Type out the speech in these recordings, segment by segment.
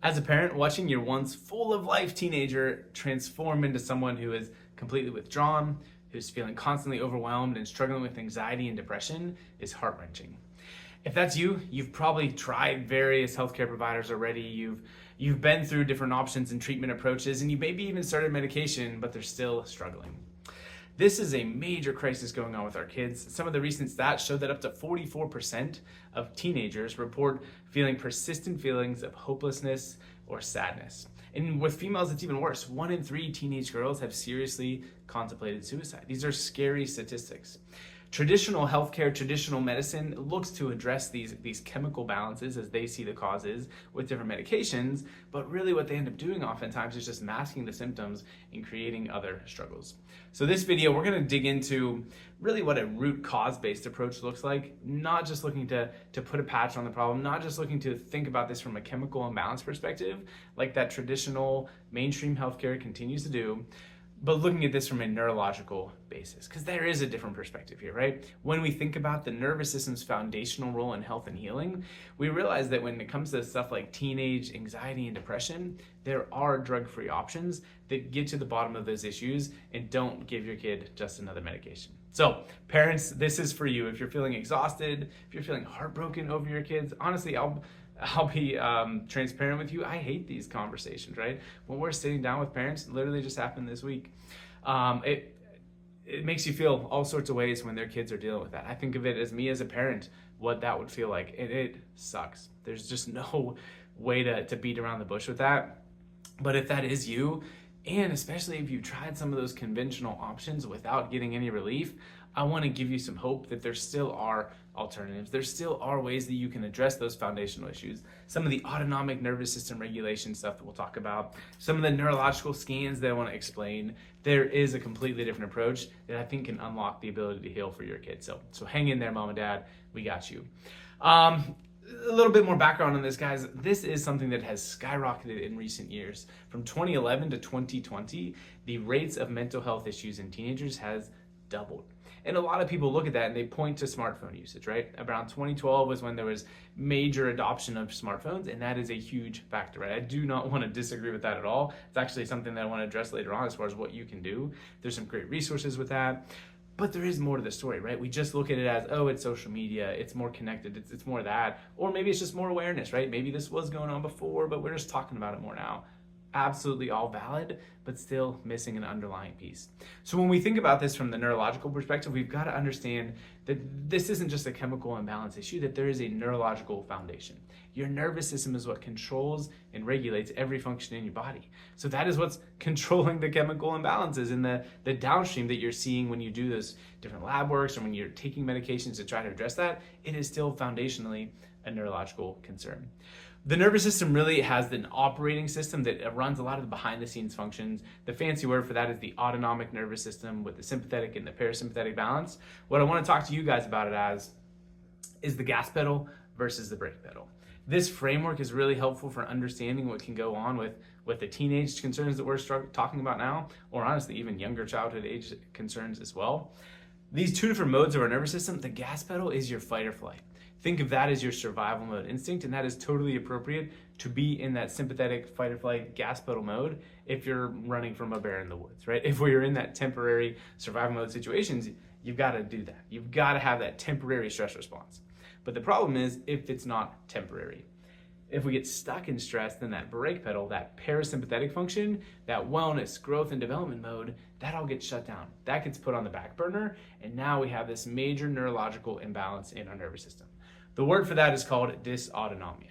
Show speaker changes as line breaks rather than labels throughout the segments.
As a parent, watching your once full of life teenager transform into someone who is completely withdrawn, who's feeling constantly overwhelmed and struggling with anxiety and depression is heart-wrenching. If that's you, you've probably tried various healthcare providers already. You've been through different options and treatment approaches, and you maybe even started medication, but they're still struggling. This is a major crisis going on with our kids. Some of the recent stats show that up to 44% of teenagers report feeling persistent feelings of hopelessness or sadness. And with females, it's even worse. 1 in 3 teenage girls have seriously contemplated suicide. These are scary statistics. Traditional healthcare, traditional medicine looks to address these chemical balances as they see the causes with different medications, but really what they end up doing oftentimes is just masking the symptoms and creating other struggles. So this video, we're gonna dig into really what a root cause-based approach looks like, not just looking to put a patch on the problem, not just looking to think about this from a chemical imbalance perspective, like that traditional mainstream healthcare continues to do, but looking at this from a neurological basis, because there is a different perspective here, right? When we think about the nervous system's foundational role in health and healing, we realize that when it comes to stuff like teenage anxiety and depression, there are drug-free options that get to the bottom of those issues and don't give your kid just another medication. So parents, this is for you. If you're feeling exhausted, if you're feeling heartbroken over your kids, honestly, I'll be transparent with you. I hate these conversations, right? When we're sitting down with parents, it literally just happened this week. It makes you feel all sorts of ways when their kids are dealing with that. I think of it as me as a parent, what that would feel like. It sucks. There's just no way to beat around the bush with that. But if that is you, and especially if you've tried some of those conventional options without getting any relief, I want to give you some hope that there still are alternatives. There still are ways that you can address those foundational issues. Some of the autonomic nervous system regulation stuff that we'll talk about, some of the neurological scans that I want to explain. There is a completely different approach that I think can unlock the ability to heal for your kids. So hang in there, mom and dad. We got you. A little bit more background on this, guys. This is something that has skyrocketed in recent years. From 2011 to 2020, the rates of mental health issues in teenagers has doubled. And a lot of people look at that and they point to smartphone usage, right? Around 2012 was when there was major adoption of smartphones, and that is a huge factor, right? I do not want to disagree with that at all. It's actually something that I want to address later on as far as what you can do. There's some great resources with that. But there is more to the story, right? We just look at it as, oh, it's social media, it's more connected, it's more that. Or maybe it's just more awareness, right? Maybe this was going on before, but we're just talking about it more now. Absolutely all valid, but still missing an underlying piece. So when we think about this from the neurological perspective, we've got to understand that this isn't just a chemical imbalance issue, that there is a neurological foundation. Your nervous system is what controls and regulates every function in your body. So that is what's controlling the chemical imbalances and the downstream that you're seeing when you do those different lab works or when you're taking medications to try to address that. It is still foundationally a neurological concern. The nervous system really has an operating system that runs a lot of the behind the scenes functions. The fancy word for that is the autonomic nervous system with the sympathetic and the parasympathetic balance. What I want to talk to you guys about it as is the gas pedal versus the brake pedal. This framework is really helpful for understanding what can go on with the teenage concerns that we're talking about now, or honestly even younger childhood age concerns as well. These two different modes of our nervous system, the gas pedal is your fight or flight. Think of that as your survival mode instinct, and that is totally appropriate to be in that sympathetic fight or flight gas pedal mode if you're running from a bear in the woods, right? If we're in that temporary survival mode situations, you've got to do that. You've got to have that temporary stress response. But the problem is if it's not temporary. If we get stuck in stress, then that brake pedal, that parasympathetic function, that wellness, growth, and development mode, that all gets shut down. That gets put on the back burner, and now we have this major neurological imbalance in our nervous system. The word for that is called dysautonomia.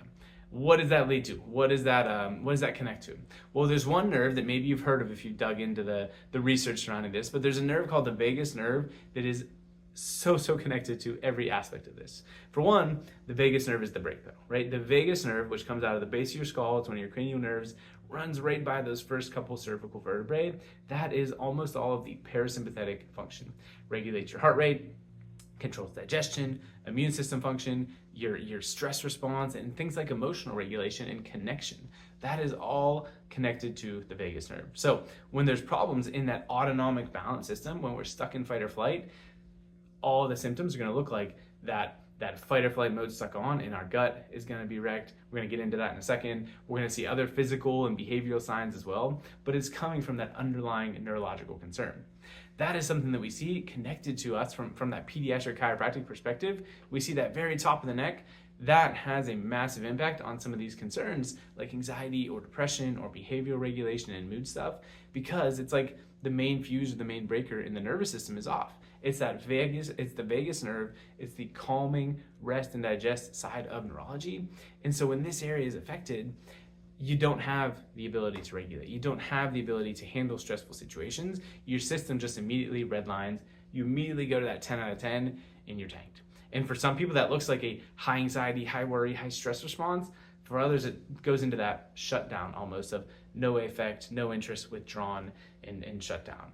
What does that lead to? What does that connect to? Well, there's one nerve that maybe you've heard of if you dug into the research surrounding this, but there's a nerve called the vagus nerve that is so connected to every aspect of this. For one, the vagus nerve is the brake pedal, right? The vagus nerve, which comes out of the base of your skull, it's one of your cranial nerves, runs right by those first couple cervical vertebrae. That is almost all of the parasympathetic function. Regulates your heart rate, controls digestion, immune system function, your stress response, and things like emotional regulation and connection. That is all connected to the vagus nerve. So when there's problems in that autonomic balance system, when we're stuck in fight or flight, all the symptoms are going to look like that that fight or flight mode stuck on, and our gut is going to be wrecked. We're going to get into that in a second. We're going to see other physical and behavioral signs as well, but it's coming from that underlying neurological concern. That is something that we see connected to us from that pediatric chiropractic perspective. We see that very top of the neck. That has a massive impact on some of these concerns like anxiety or depression or behavioral regulation and mood stuff, because it's like the main fuse or the main breaker in the nervous system is off. It's the vagus nerve. It's the calming, rest and digest side of neurology. And so when this area is affected, you don't have the ability to regulate. You don't have the ability to handle stressful situations. Your system just immediately redlines. You immediately go to that 10 out of 10 and you're tanked. And for some people that looks like a high anxiety, high worry, high stress response. For others, it goes into that shutdown almost of no affect, no interest, withdrawn, and shut down.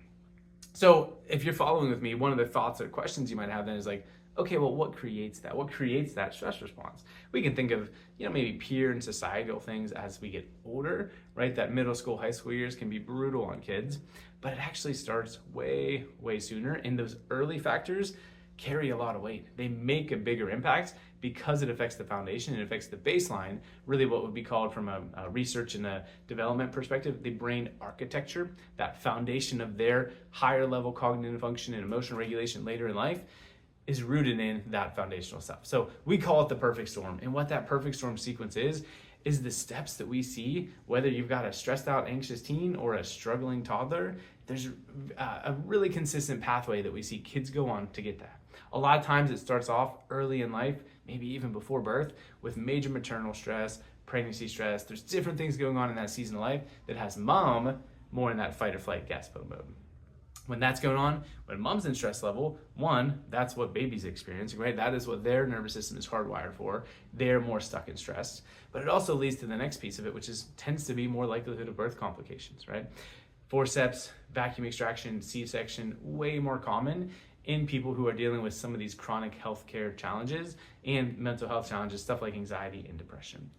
So if you're following with me, one of the thoughts or questions you might have then is like, okay, well, what creates that? What creates that stress response? We can think of, maybe peer and societal things as we get older, right? That middle school, high school years can be brutal on kids, but it actually starts way, way sooner. And those early factors carry a lot of weight. They make a bigger impact because it affects the foundation, it affects the baseline, really what would be called from a research and a development perspective, the brain architecture, that foundation of their higher level cognitive function and emotional regulation later in life is rooted in that foundational stuff. So we call it the perfect storm. And what that perfect storm sequence is the steps that we see, whether you've got a stressed out, anxious teen or a struggling toddler, there's a really consistent pathway that we see kids go on to get that. A lot of times it starts off early in life, maybe even before birth, with major maternal stress, pregnancy stress. There's different things going on in that season of life that has mom more in that fight or flight gasp mode. When that's going on, when mom's in stress level, one, that's what baby's experiencing, right? That is what their nervous system is hardwired for. They're more stuck in stress. But it also leads to the next piece of it, which tends to be more likelihood of birth complications, right? Forceps, vacuum extraction, C-section, way more common in people who are dealing with some of these chronic healthcare challenges and mental health challenges, stuff like anxiety and depression.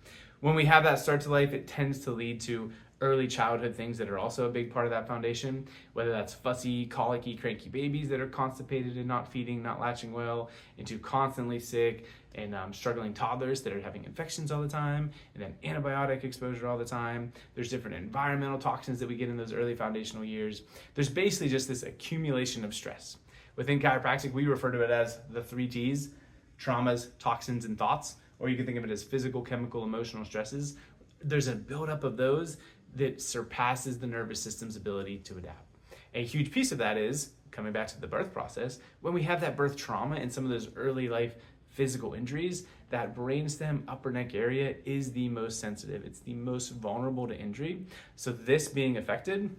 When we have that start to life, it tends to lead to early childhood things that are also a big part of that foundation, whether that's fussy, colicky, cranky babies that are constipated and not feeding, not latching well, into constantly sick and struggling toddlers that are having infections all the time, and then antibiotic exposure all the time. There's different environmental toxins that we get in those early foundational years. There's basically just this accumulation of stress. Within chiropractic, we refer to it as the 3 T's: traumas, toxins, and thoughts, or you can think of it as physical, chemical, emotional stresses. There's a buildup of those that surpasses the nervous system's ability to adapt. A huge piece of that is, coming back to the birth process, when we have that birth trauma and some of those early life physical injuries, that brainstem upper neck area is the most sensitive. It's the most vulnerable to injury. So this being affected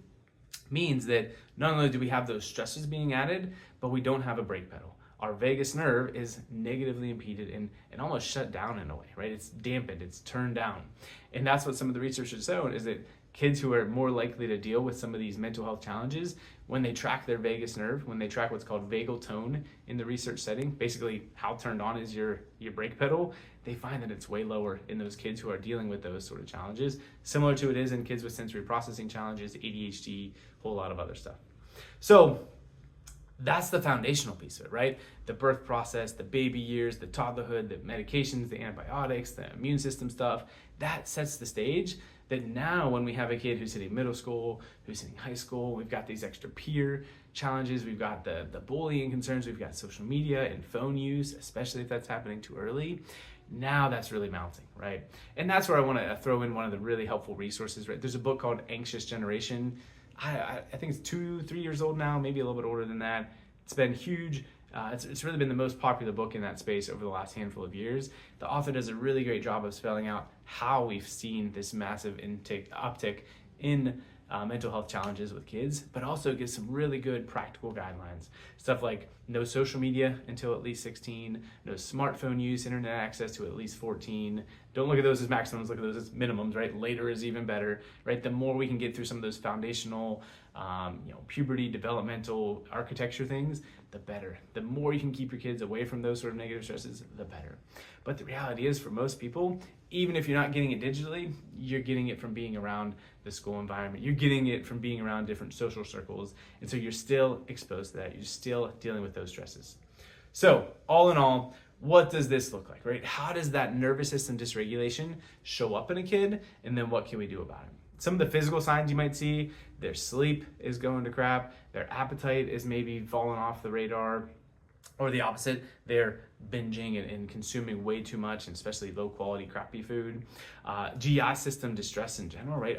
means that not only do we have those stresses being added, but we don't have a brake pedal. Our vagus nerve is negatively impeded and almost shut down in a way, right? It's dampened, it's turned down. And that's what some of the research has shown, is that kids who are more likely to deal with some of these mental health challenges, when they track their vagus nerve, when they track what's called vagal tone in the research setting, basically how turned on is your brake pedal, they find that it's way lower in those kids who are dealing with those sort of challenges, similar to it is in kids with sensory processing challenges, ADHD, a whole lot of other stuff. So that's the foundational piece of it, right? The birth process, the baby years, the toddlerhood, the medications, the antibiotics, the immune system stuff, that sets the stage that now when we have a kid who's hitting middle school, who's hitting high school, we've got these extra peer challenges, we've got the bullying concerns, we've got social media and phone use, especially if that's happening too early. Now that's really mounting, right? And that's where I want to throw in one of the really helpful resources, right? There's a book called Anxious Generation. I think it's 2-3 years old now, maybe a little bit older than that. It's been huge. It's really been the most popular book in that space over the last handful of years. The author does a really great job of spelling out how we've seen this massive uptick in mental health challenges with kids, but also gives some really good practical guidelines. Stuff like no social media until at least 16, no smartphone use, internet access to at least 14. Don't look at those as maximums, look at those as minimums, right? Later is even better, right? The more we can get through some of those foundational, puberty, developmental architecture things, the better. The more you can keep your kids away from those sort of negative stresses, the better. But the reality is, for most people, even if you're not getting it digitally, you're getting it from being around the school environment. You're getting it from being around different social circles. And so you're still exposed to that. You're still dealing with those stresses. So all in all, what does this look like, right? How does that nervous system dysregulation show up in a kid? And then what can we do about it? Some of the physical signs you might see: their sleep is going to crap, their appetite is maybe falling off the radar, or the opposite, they're binging and consuming way too much, and especially low quality, crappy food. GI system distress in general, right?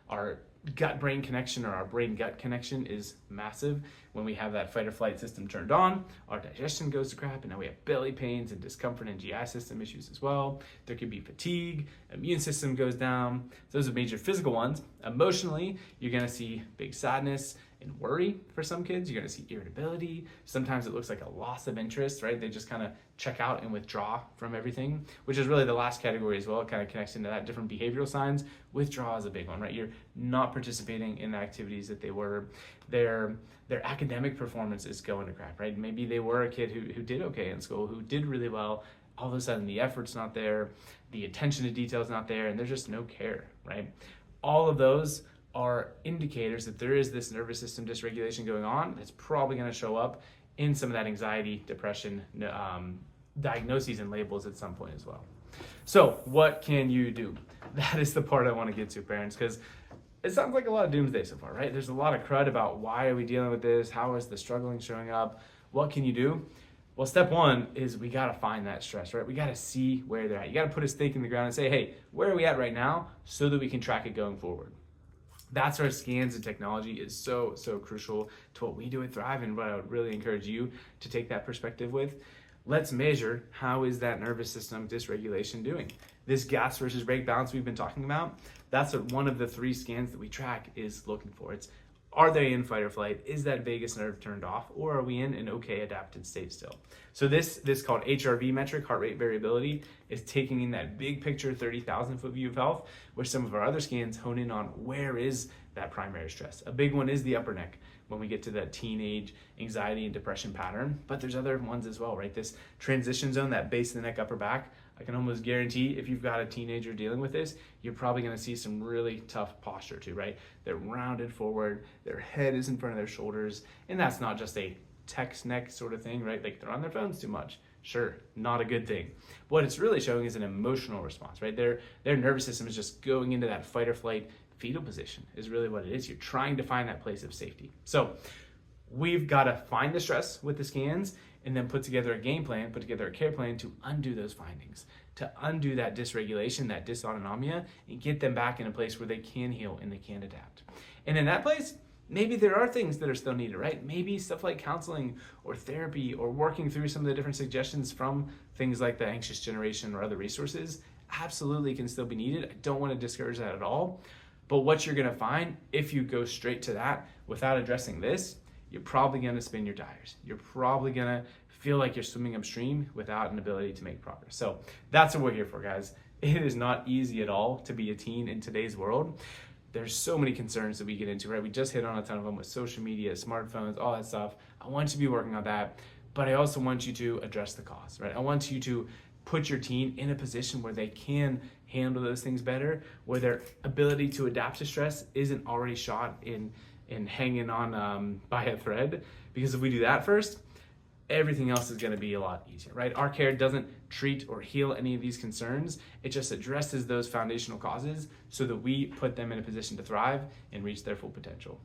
Our gut-brain connection, or our brain-gut connection, is massive. When we have that fight or flight system turned on, our digestion goes to crap, and now we have belly pains and discomfort and GI system issues as well. There could be fatigue, immune system goes down. Those are major physical ones. Emotionally, you're gonna see big sadness and worry for some kids. You're gonna see irritability. Sometimes it looks like a loss of interest, right? They just kind of check out and withdraw from everything, which is really the last category as well. It kind of connects into that. Different behavioral signs. Withdrawal is a big one, right? You're not participating in the activities that they were. Their academic performance is going to crap, right? Maybe they were a kid who did okay in school, who did really well. All of a sudden the effort's not there, the attention to detail is not there, and there's just no care, right? All of those are indicators that there is this nervous system dysregulation going on that's probably going to show up in some of that anxiety, depression, diagnoses and labels at some point as well. So what can you do? That is the part I want to get to, parents, because it sounds like a lot of doomsday so far, right? There's a lot of crud about why are we dealing with this? How is the struggling showing up? What can you do? Well, step one is we got to find that stress, right? We got to see where they're at. You got to put a stake in the ground and say, hey, where are we at right now, so that we can track it going forward. That's where scans and technology is so crucial to what we do at Thrive, and what I would really encourage you to take that perspective with. Let's measure, how is that nervous system dysregulation doing? This gas versus brake balance we've been talking about, that's what one of the 3 scans that we track is looking for. It's, are they in fight or flight? Is that vagus nerve turned off? Or are we in an okay adapted state still? So this called HRV metric, heart rate variability, is taking in that big picture 30,000 foot view of health, where some of our other scans hone in on where is that primary stress. A big one is the upper neck, when we get to that teenage anxiety and depression pattern, but there's other ones as well, right? This transition zone, that base of the neck, upper back, I can almost guarantee if you've got a teenager dealing with this, you're probably going to see some really tough posture too, right? They're rounded forward, their head is in front of their shoulders, and that's not just a text neck sort of thing, right? Like they're on their phones too much. Sure, not a good thing. What it's really showing is an emotional response, right? Their nervous system is just going into that fight or flight fetal position is really what it is. You're trying to find that place of safety. So we've got to find the stress with the scans, and then put together a game plan, put together a care plan to undo those findings, to undo that dysregulation, that dysautonomia, and get them back in a place where they can heal and they can adapt. And in that place, maybe there are things that are still needed, right? Maybe stuff like counseling or therapy, or working through some of the different suggestions from things like the Anxious Generation or other resources absolutely can still be needed. I don't want to discourage that at all. But what you're going to find, if you go straight to that without addressing this, you're probably going to spin your tires. You're probably going to feel like you're swimming upstream without an ability to make progress. So that's what we're here for, guys. It is not easy at all to be a teen in today's world. There's so many concerns that we get into, right? We just hit on a ton of them with social media, smartphones, all that stuff. I want you to be working on that, but I also want you to address the cause, right? I want you to put your teen in a position where they can handle those things better, where their ability to adapt to stress isn't already shot in hanging on by a thread. Because if we do that first, everything else is going to be a lot easier, right? Our care doesn't treat or heal any of these concerns. It just addresses those foundational causes so that we put them in a position to thrive and reach their full potential.